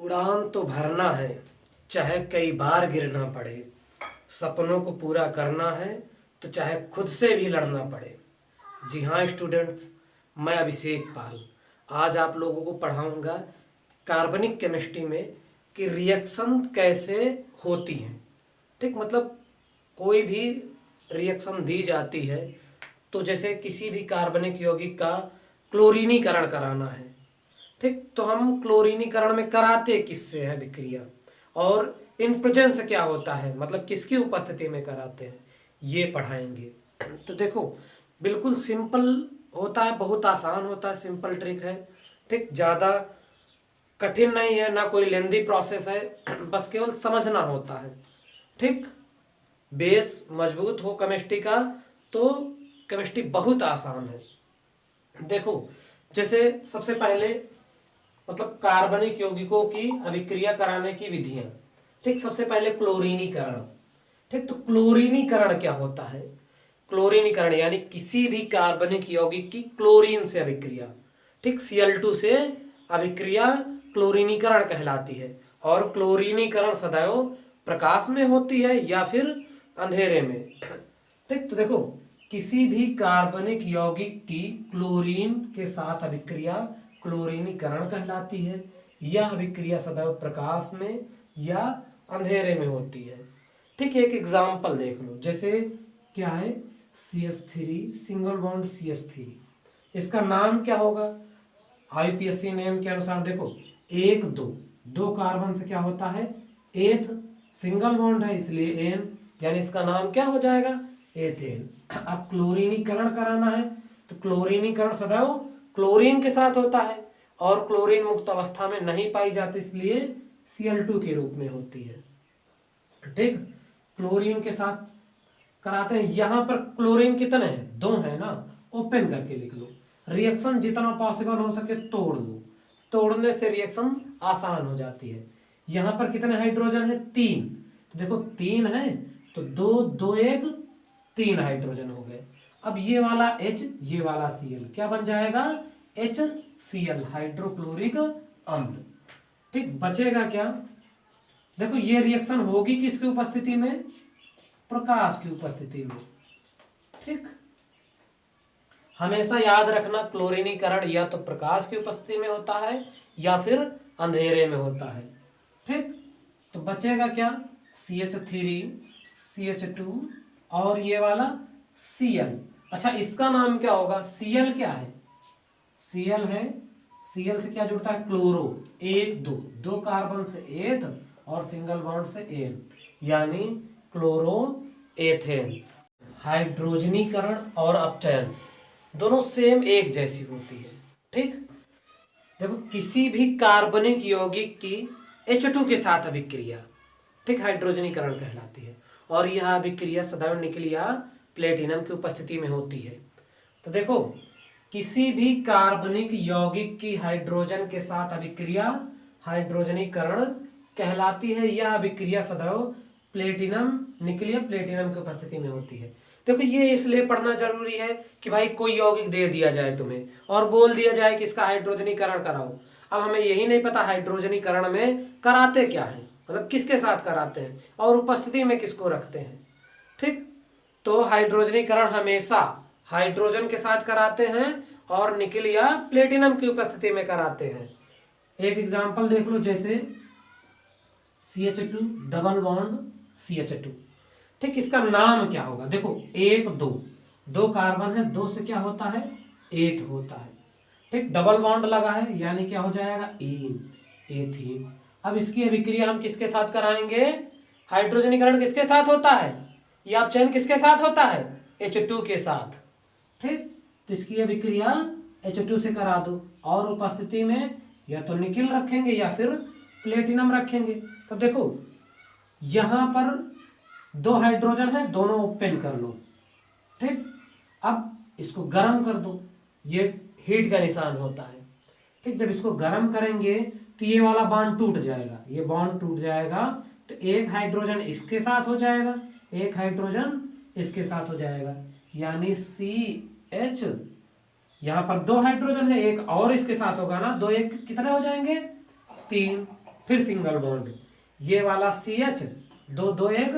उड़ान तो भरना है, चाहे कई बार गिरना पड़े। सपनों को पूरा करना है तो चाहे खुद से भी लड़ना पड़े। जी हाँ स्टूडेंट्स, मैं अभिषेक पाल आज आप लोगों को पढ़ाऊंगा कार्बनिक केमिस्ट्री में कि रिएक्शन कैसे होती हैं। ठीक, मतलब कोई भी रिएक्शन दी जाती है तो जैसे किसी भी कार्बनिक यौगिक का क्लोरीनीकरण कराना है। ठीक, तो हम क्लोरीनीकरण में कराते किससे है विक्रिया, और इन प्रेजेंस क्या होता है, मतलब किसकी उपस्थिति में कराते हैं, ये पढ़ाएंगे। तो देखो, बिल्कुल सिंपल होता है, बहुत आसान होता है, सिंपल ट्रिक है। ठीक, ज़्यादा कठिन नहीं है, ना कोई लेंदी प्रोसेस है, बस केवल समझना होता है। ठीक, बेस मजबूत हो केमिस्ट्री का तो केमिस्ट्री बहुत आसान है। देखो, जैसे सबसे पहले मतलब कार्बनिक यौगिकों की अभिक्रिया कराने की विधियां। ठीक, सबसे पहले क्लोरीनीकरण। ठीक, तो क्लोरीनीकरण क्या होता है? क्लोरीनीकरण यानी किसी भी कार्बनिक यौगिक की क्लोरीन से अभिक्रिया। ठीक, Cl2 से अभिक्रिया क्लोरीनीकरण कहलाती है। और क्लोरीनीकरण सदैव प्रकाश में होती है या फिर अंधेरे में। ठीक, तो देखो, किसी भी कार्बनिक यौगिक की क्लोरीन के साथ अभिक्रिया क्लोरीनीकरण कहलाती है। यह अभिक्रिया सदैव प्रकाश में या अंधेरे में होती है। ठीक, एक एग्जाम्पल देख लो, जैसे क्या है, CH3 सिंगल बॉन्ड CH3, इसका नाम क्या होगा? IUPAC नेम के अनुसार देखो, एक दो कार्बन से क्या होता है, एथ, सिंगल बॉन्ड है इसलिए एन, यानी इसका नाम क्या हो जाएगा, एथेन। अब क्लोरीनीकरण कराना है तो क्लोरीनीकरण सदैव क्लोरीन के साथ होता है और क्लोरीन मुक्त अवस्था में नहीं पाई जाती, इसलिए Cl2 के रूप में होती है। ठीक, क्लोरीन के साथ कराते हैं। यहां पर क्लोरीन कितने हैं, 2 है ना, ओपन करके लिख लो। रिएक्शन जितना पॉसिबल हो सके तोड़ लो, तोड़ने से रिएक्शन आसान हो जाती है। यहां पर कितने हाइड्रोजन है, 3, तो देखो 3 है तो 2 2 1 3 हाइड्रोजन हो गए। अब ये वाला H, ये वाला Cl क्या बन जाएगा, HCl, हाइड्रोक्लोरिक अम्ल। ठीक, बचेगा क्या, देखो ये रिएक्शन होगी किसकी उपस्थिति में, प्रकाश की उपस्थिति में। ठीक, हमेशा याद रखना क्लोरीनीकरण या तो प्रकाश की उपस्थिति में होता है या फिर अंधेरे में होता है। ठीक, तो बचेगा क्या, CH3 CH2 और ये वाला Cl। अच्छा, इसका नाम क्या होगा, Cl क्या है, Cl है, Cl से क्या जुड़ता है, क्लोरो, 1 2 कार्बन से एथ और सिंगल बॉन्ड से एन, यानी क्लोरो एथेन। हाइड्रोजनीकरण और अपचयन दोनों सेम एक जैसी होती है। ठीक, देखो किसी भी कार्बनिक यौगिक की H2 के साथ अभिक्रिया, ठीक, हाइड्रोजनीकरण कहलाती है और यह अभिक्रिया सदैव निकल या प्लेटिनम की उपस्थिति में होती है। तो देखो, किसी भी कार्बनिक यौगिक की हाइड्रोजन के साथ अभिक्रिया हाइड्रोजनीकरण कहलाती है। यह अभिक्रिया सदैव प्लेटिनम निकल या प्लेटिनम की उपस्थिति में होती है। देखो, ये इसलिए पढ़ना जरूरी है कि भाई कोई यौगिक दे दिया जाए तुम्हें और बोल दिया जाए कि इसका हाइड्रोजनीकरण कराओ। अब हमें यही नहीं पता हाइड्रोजनीकरण में कराते क्या है, मतलब किसके साथ कराते हैं और उपस्थिति में किसको रखते हैं। ठीक, तो हाइड्रोजनीकरण हमेशा हाइड्रोजन के साथ कराते हैं और निकल या प्लेटिनम की उपस्थिति में कराते हैं। एक एग्जांपल देख लो, जैसे CH2 डबल बॉन्ड CH2। ठीक, इसका नाम क्या होगा, देखो 1 2 कार्बन है, 2 से क्या होता है, एथ होता है। ठीक, डबल बॉन्ड लगा है यानी क्या हो जाएगा, एथीन। अब इसकी अभिक्रिया हम किसके साथ कराएंगे, हाइड्रोजनीकरण किसके साथ होता है, या अपचयन किसके साथ होता है, H2 के साथ। ठीक, तो इसकी अभिक्रिया H2 से करा दो और उपस्थिति में या तो निकिल रखेंगे या फिर प्लेटिनम रखेंगे। तो देखो यहां पर 2 हाइड्रोजन है, दोनों ओपन कर लो। ठीक, अब इसको गर्म कर दो, ये हीट का निशान होता है। ठीक, जब इसको गर्म करेंगे तो ये वाला बॉन्ड टूट जाएगा, ये बॉन्ड टूट जाएगा तो एक हाइड्रोजन इसके साथ हो जाएगा, एक हाइड्रोजन इसके साथ हो जाएगा, यानी CH, यहां पर 2 हाइड्रोजन है, एक और इसके साथ होगा ना, 2 1 कितने हो जाएंगे, 3। फिर सिंगल बॉन्ड, ये वाला CH, दो दो एक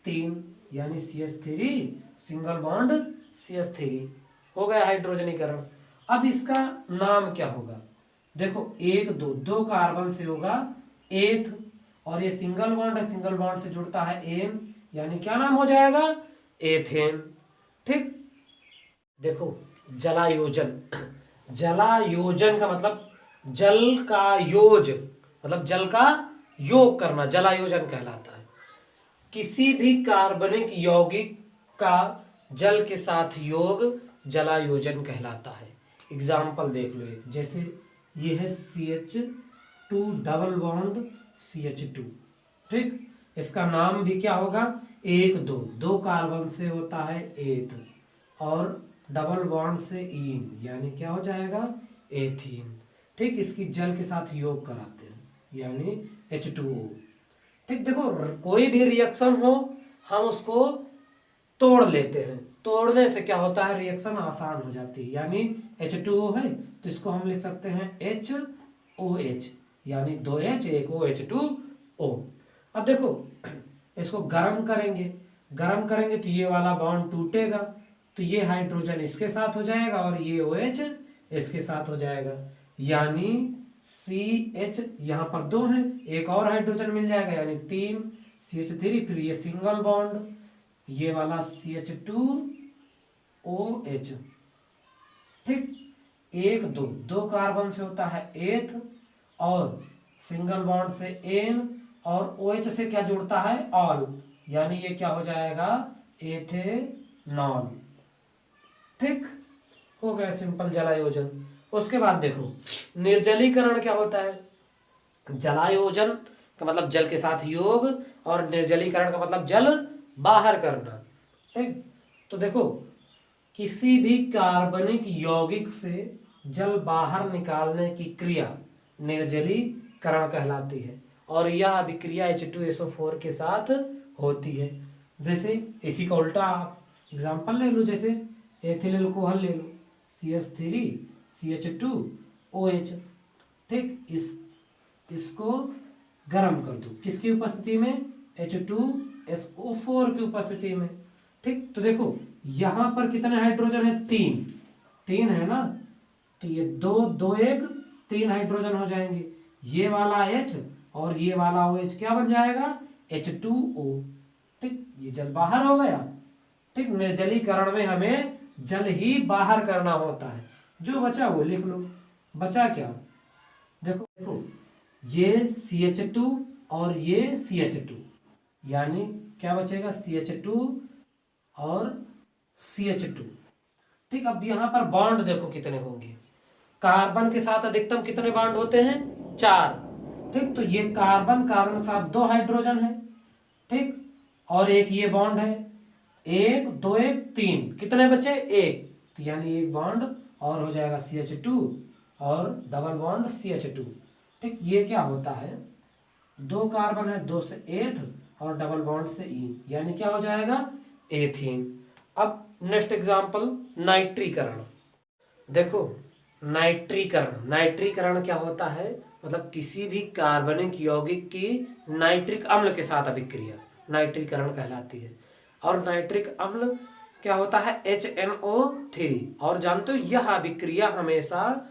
3, यानी CH3 सिंगल बॉन्ड CH3 हो गया हाइड्रोजनीकरण। अब इसका नाम क्या होगा? देखो 1 2 2 कार्बन से होगा एथ, और ये सिंगल बॉन्ड है, सिंगल बॉन्ड से जुड़ता है एन, यानी क्या नाम हो जाएगा? एथेन। ठीक, देखो जलायोजन, जलायोजन का मतलब जल का योज, मतलब जल का योग करना, जलायोजन कहलाता है। किसी भी कार्बनिक यौगिक का जल के साथ योग जलायोजन कहलाता है। एग्जाम्पल देख लो, एक जैसे ये है CH2 डबल बॉन्ड CH2, ठीक, इसका नाम भी क्या होगा? 1 2 2 कार्बन से होता है एथ, और डबल बॉन्ड से इन, यानी क्या हो जाएगा? एथीन। ठीक, इसकी जल के साथ योग कराते हैं, यानी H2O। ठीक, देखो कोई भी रिएक्शन हो हम उसको तोड़ लेते हैं, तोड़ने से क्या होता है? रिएक्शन आसान हो जाती है, यानी H2O है तो इसको हम लिख सकते हैं HOH, यानी 2H 1 O H2O। अब देखो इसको गर्म करेंगे, गर्म करेंगे तो ये वाला बॉन्ड टूटेगा, तो ये हाइड्रोजन इसके साथ हो जाएगा और ये OH इसके साथ हो जाएगा, यानी CH यहाँ पर 2 है, एक और हाइड्रोजन मिल जाएगा, यानी 3 CH3, फिर ये सिंगल बॉन्ड, ये वाला CH2OH। ठीक, 1 2 2 कार्बन से होता है एथ, और सिंगल बॉन्ड से एन, और OH से क्या जुड़ता है? ऑल, यानी ये क्या हो जाएगा? एथेनॉल। ठीक, हो गया सिंपल जलायोजन। उसके बाद देखो निर्जलीकरण क्या होता है? जलायोजन का मतलब जल के साथ योग, और निर्जलीकरण का मतलब जल बाहर करना। ठीक, तो देखो किसी भी कार्बनिक यौगिक से जल बाहर निकालने की क्रिया निर्जलीकरण कहलाती है, और यह अभिक्रिया H2SO4 के साथ होती है। जैसे इसी का उल्टा एग्जाम्पल ले लो, जैसे एथिल अल्कोहल ले लो, CH3 CH2OH। ठीक, इसको गर्म कर दो, किसकी उपस्थिति में? H2SO4 की उपस्थिति में। ठीक, तो देखो यहां पर कितने हाइड्रोजन है? 3 3 है ना, तो ये 2 2 1 3 हाइड्रोजन हो जाएंगे, ये वाला H और ये वाला OH क्या बन जाएगा? H2O। ठीक, ये जल बाहर हो गया। ठीक, निर्जलीकरण में हमें जल ही बाहर करना होता है, जो बचा वो लिख लो। बचा क्या? देखो देखो ये CH2 और ये CH2, यानी क्या बचेगा? CH2 और CH2। ठीक, अब यहां पर बॉन्ड देखो कितने होंगे। कार्बन के साथ अधिकतम कितने बॉन्ड होते हैं? 4। ठीक, तो ये कार्बन कार्बन के साथ 2 हाइड्रोजन है। ठीक, और एक ये बॉन्ड है, 1 2 1 3, कितने बचे? 1, तो यानी एक बॉन्ड और हो जाएगा CH2 और डबल बॉन्ड CH2। ठीक, ये क्या होता है? 2 कार्बन है, 2 से एथ और डबल बॉन्ड से इन, यानी क्या हो जाएगा? एथीन। अब नेक्स्ट एग्जांपल नाइट्रीकरण। देखो नाइट्रीकरण, नाइट्रीकरण क्या होता है? मतलब किसी भी कार्बनिक यौगिक की नाइट्रिक अम्ल के साथ अभिक्रिया नाइट्रीकरण कहलाती है। और नाइट्रिक अम्ल क्या होता है? HNO3, और जानते हो यह अभिक्रिया हमेशा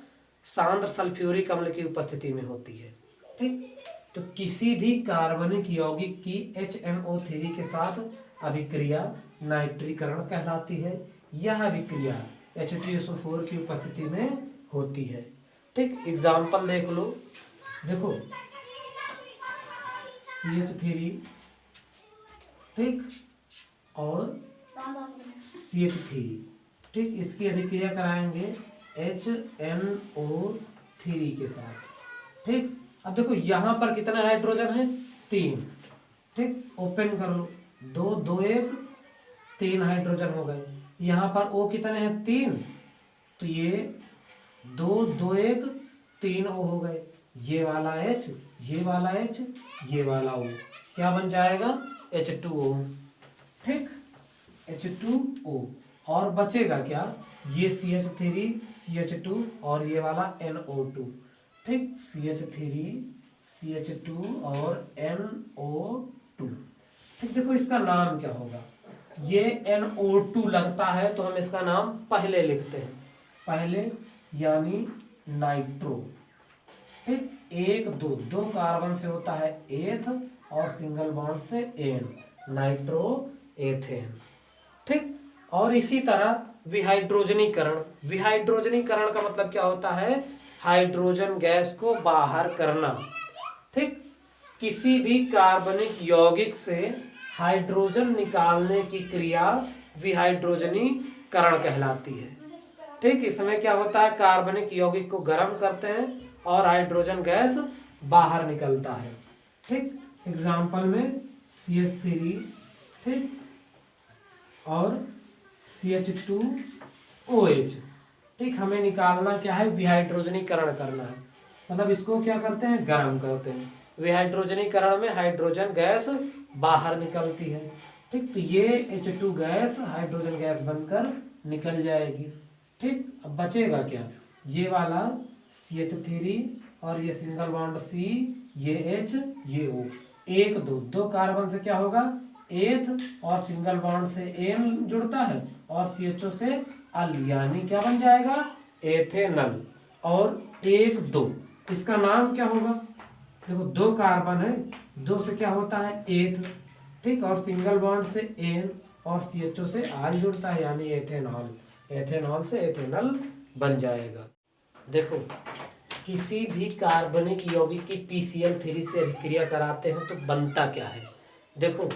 सांद्र सल्फ्यूरिक अम्ल की उपस्थिति में होती है। ठीक, तो किसी भी कार्बनिक यौगिक की HNO3 के साथ अभिक्रिया नाइट्रीकरण कहलाती है। यह अभिक्रिया H2SO4 की उपस्थिति में होती है। ठीक, एग्जाम्पल देख लो, देखो CH3, ठीक, और CH3, ठीक, इसकी अभिक्रिया कराएंगे HNO3 के साथ। ठीक, अब देखो यहां पर कितना हाइड्रोजन है? 3। ठीक, ओपन कर लो, 2 2 1 3 हाइड्रोजन हो गए। यहां पर O कितने हैं? 3, तो ये 2 2 1 3 O हो गए। ये वाला H, ये वाला H, ये वाला O, क्या बन जाएगा? H2O। ठीक, H2O, और बचेगा क्या? ये CH3 CH2 और ये वाला NO2। ठीक, CH3 CH2 और NO2। ठीक, देखो इसका नाम क्या होगा, ये NO2 लगता है तो हम इसका नाम पहले लिखते हैं, पहले यानी नाइट्रो। ठीक, एक दो, दो कार्बन से होता है एथ और सिंगल बॉन्ड से एन, नाइट्रो एथेन। ठीक, और इसी तरह विहाइड्रोजनीकरण। विहाइड्रोजनीकरण का मतलब क्या होता है, हाइड्रोजन गैस को बाहर करना। ठीक, किसी भी कार्बनिक यौगिक से हाइड्रोजन निकालने की क्रिया विहाइड्रोजनीकरण कहलाती है। ठीक, इसमें क्या होता है, कार्बनिक यौगिक को गर्म करते हैं और हाइड्रोजन गैस बाहर निकलता है। ठीक, एग्जाम्पल में CH3, ठीक, और CH2OH। ठीक, हमें निकालना क्या है, विहाइड्रोजनीकरण करना है, मतलब इसको क्या करते हैं, गर्म करते हैं। विहाइड्रोजनीकरण में हाइड्रोजन गैस बाहर निकलती है। ठीक, तो ये H2 गैस हाइड्रोजन गैस बनकर निकल जाएगी। ठीक, अब बचेगा क्या, ये वाला CH3 और ये सिंगल बॉन्ड C, ये H, ये O, एक दो, दो कार्बन से क्या होगा, एथ और सिंगल बॉन्ड से एन जुड़ता है और CHO से अल, यानी क्या बन जाएगा, एथेनल। और एक दो, इसका नाम क्या होगा, देखो दो कार्बन है, दो से क्या होता है एथ, ठीक, और सिंगल बॉन्ड से एन और CHO से आल जुड़ता है, यानी एथेनॉल। एथेनॉल से एथेनल बन जाएगा। देखो किसी भी कार्बनिक यौगिक की PCl3 से अभिक्रिया कराते हैं तो बनता क्या है। देखो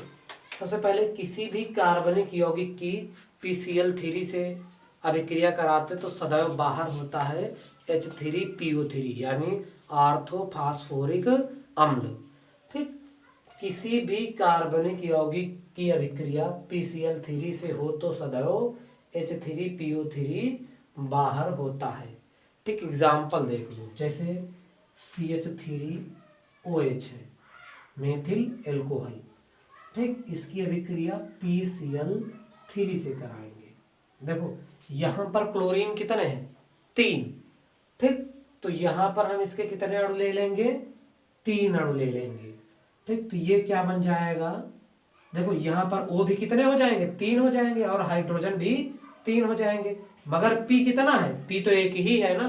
सबसे पहले किसी भी कार्बनिक यौगिक की PCl3 से अभिक्रिया कराते तो सदैव बाहर होता है H3PO3, यानी आर्थोफास्फोरिक अम्ल। ठीक, किसी भी कार्बनिक यौगिक की अभिक्रिया PCl3 से हो तो सदैव H3PO3 बाहर होता है। ठीक, एग्जाम्पल देख लो, जैसे CH3OH है, मेथिल एल्कोहल। ठीक, इसकी अभिक्रिया PCl3 से कराएंगे। देखो यहाँ पर क्लोरीन कितने हैं, 3। ठीक, तो यहाँ पर हम इसके कितने अणु ले लेंगे, 3 अणु ले लेंगे। ठीक, तो ये क्या बन जाएगा, देखो यहाँ पर O भी कितने हो जाएंगे, 3 हो जाएंगे, और हाइड्रोजन भी 3 हो जाएंगे। मगर P कितना है, P तो एक ही है ना,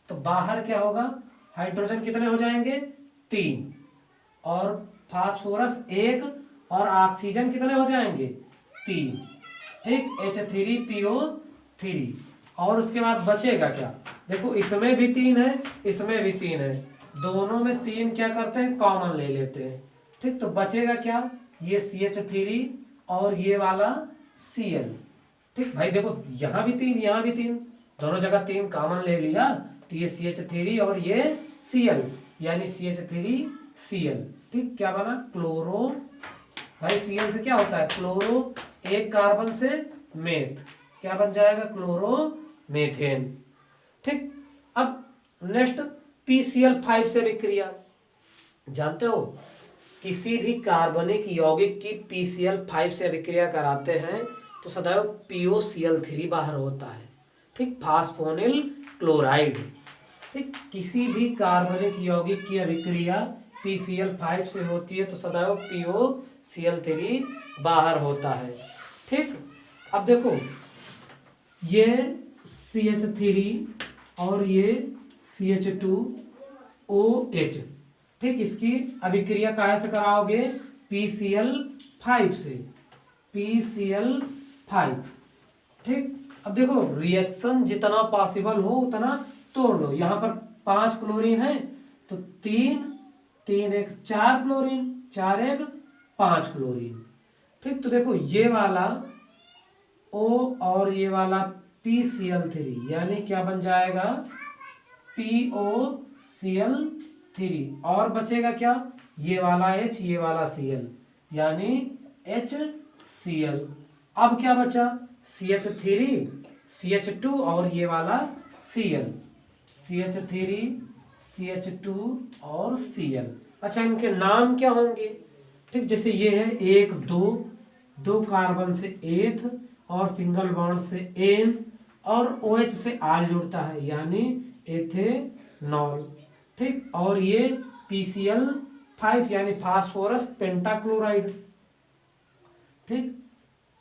तो बाहर क्या होगा, हाइड्रोजन कितने हो जाएंगे, 3, और फास्फोरस 1, और ऑक्सीजन कितने हो जाएंगे, 3। ठीक, H3PO3, और उसके बाद बचेगा क्या, देखो इसमें भी 3 है, इसमें भी 3 है, दोनों में 3 क्या करते हैं, कॉमन ले लेते हैं। ठीक, तो बचेगा क्या, ये CH3 और ये वाला Cl। ठीक भाई, देखो यहाँ भी 3, यहाँ भी 3, दोनों जगह 3 कॉमन ले लिया, तो ये CH3 और ये Cl, यानी CH3Cl। ठीक, क्या बना, क्लोरो, भाई Cl से क्या होता है, क्लोरो, एक कार्बन से मेथ, क्या बन जाएगा, क्लोरो मेथेन। ठीक, अब नेक्स्ट PCl5 से अभिक्रिया, जानते हो किसी भी कार्बनिक यौगिक की PCl5 से अभिक्रिया कराते हैं तो सदैव POCl3 बाहर होता है। ठीक, फास्फोनिल क्लोराइड। ठीक, किसी भी कार्बनिक यौगिक की अभिक्रिया PCl5 से होती है तो सदैव POCl3 बाहर होता है। ठीक, अब देखो ये CH3 और ये CH2OH। ठीक, इसकी अभिक्रिया कहाँ से कराओगे, PCl5 से, PCl5। ठीक, अब देखो रिएक्शन जितना पॉसिबल हो उतना तोड़ लो। यहाँ पर 5 क्लोरीन है तो 3 3 1 4 क्लोरीन, 4 1 5 क्लोरीन। ठीक, तो देखो ये वाला O और ये वाला PCl3, यानी क्या बन जाएगा, POCl3, और बचेगा क्या, ये वाला H, ये वाला Cl, यानी HCl। अब क्या बचा, CH3, CH2 और ये वाला Cl, CH3, CH2 और Cl। अच्छा, इनके नाम क्या होंगे। ठीक, जैसे ये है 1 2, दो कार्बन से एथ और सिंगल बॉन्ड से एन, और OH से आल जुड़ता है, यानी एथेनॉल। ठीक, और ये PCl5 यानी फास्फोरस पेंटाक्लोराइड, ठीक,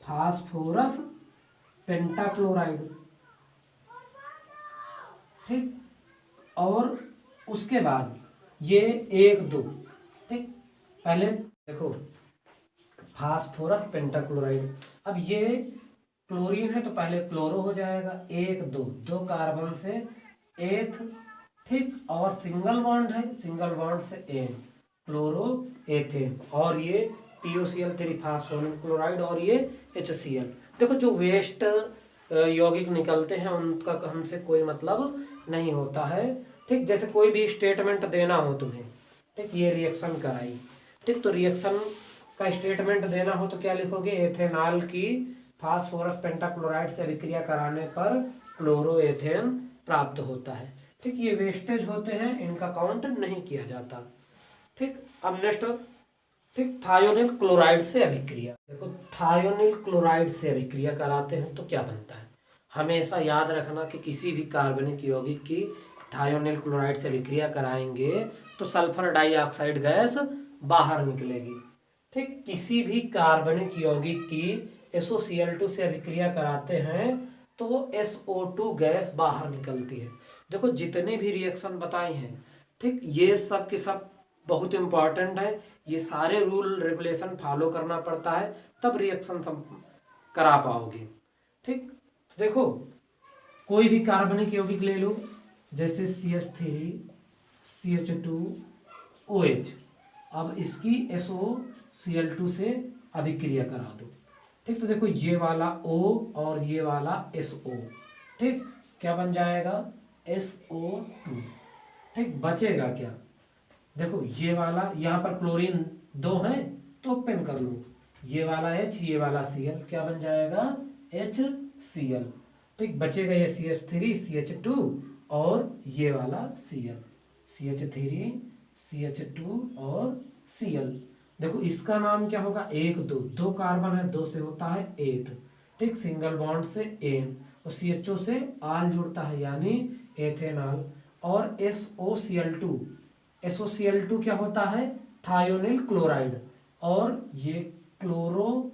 फास्फोरस पेंटाक्लोराइड, ठीक। और उसके बाद ये 1 2, ठीक, पहले देखो फास्फोरस पेंटाक्लोराइड, अब ये क्लोरीन है तो पहले क्लोरो हो जाएगा, 1 2, 2 कार्बन से एथ, ठीक, और सिंगल बॉन्ड है, सिंगल बॉन्ड से एन, क्लोरो एथेन, और ये POCl3 फास्फोनिक क्लोराइड, और ये HCl। देखो जो वेस्ट यौगिक निकलते हैं उनका हमसे कोई मतलब नहीं होता है, ठीक। जैसे कोई भी स्टेटमेंट देना हो तुम्हें, ठीक, ये रिएक्शन कराई, ठीक, तो रिएक्शन का स्टेटमेंट देना हो तो क्या लिखोगे, एथेनॉल की फास्फोरस पेंटाक्लोराइड से अभिक्रिया कराने पर क्लोरोएथेन प्राप्त होता है, ठीक। ये वेस्टेज होते हैं, इनका काउंट नहीं किया जाता, ठीक। अब नेक्स्ट, ठीक, थायोनिल क्लोराइड से अभिक्रिया, देखो थायोनिल क्लोराइड से अभिक्रिया कराते हैं तो क्या बनता है। हमेशा याद रखना कि किसी भी कार्बनिक यौगिक की थायोनिल क्लोराइड से अभिक्रिया कराएंगे तो सल्फर डाइऑक्साइड गैस बाहर निकलेगी, ठीक। किसी भी कार्बनिक यौगिक की SOCl2 से अभिक्रिया कराते हैं तो SO2 गैस बाहर निकलती है। देखो जितने भी रिएक्शन बताए हैं, ठीक, ये सब के सब बहुत इंपॉर्टेंट है, ये सारे रूल रेगुलेशन फॉलो करना पड़ता है तब रिएक्शन करा पाओगे, ठीक। तो देखो कोई भी कार्बनिक यौगिक ले लो, जैसे CH3 CH2OH, अब इसकी SOCl2 से अभिक्रिया करा दो, ठीक। तो देखो ये वाला O और ये वाला SO, ठीक, क्या बन जाएगा, SO2, ठीक। बचेगा क्या, देखो ये वाला, यहाँ पर क्लोरीन 2 है तो ओपन कर लो, ये वाला H ये वाला Cl, क्या बन जाएगा, HCl, ठीक। बचेगा ये CH3 CH2 और ये वाला Cl, CH3 CH2 और Cl। देखो इसका नाम क्या होगा, 1 2, 2 कार्बन है, 2 से होता है एथ, ठीक, सिंगल बॉन्ड से एन, और CHO से आल जुड़ता है यानी एथेनॉल, और SOCl2 क्या होता है, थायोनिल क्लोराइड, और ये क्लोरो,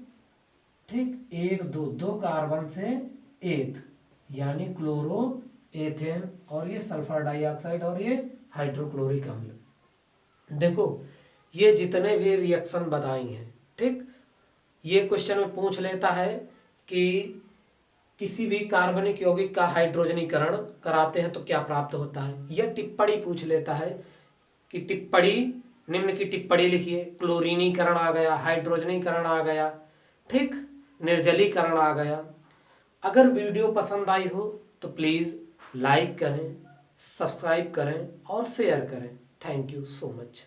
ठीक, 1 2, 2 कार्बन से एथ यानी क्लोरो एथेन, और ये सल्फर डाइऑक्साइड और ये हाइड्रोक्लोरिक अम्ल। देखो ये जितने भी रिएक्शन बताई हैं, ठीक, ये क्वेश्चन में पूछ लेता है कि किसी भी कार्बनिक यौगिक का हाइड्रोजनीकरण कराते हैं तो क्या प्राप्त होता है। यह टिप्पणी पूछ लेता है कि टिप्पणी, निम्न की टिप्पणी लिखिए, क्लोरीनीकरण आ गया, हाइड्रोजनीकरण आ गया, ठीक, निर्जलीकरण आ गया। अगर वीडियो पसंद आई हो तो प्लीज़ लाइक करें, सब्सक्राइब करें और शेयर करें। Thank you so much.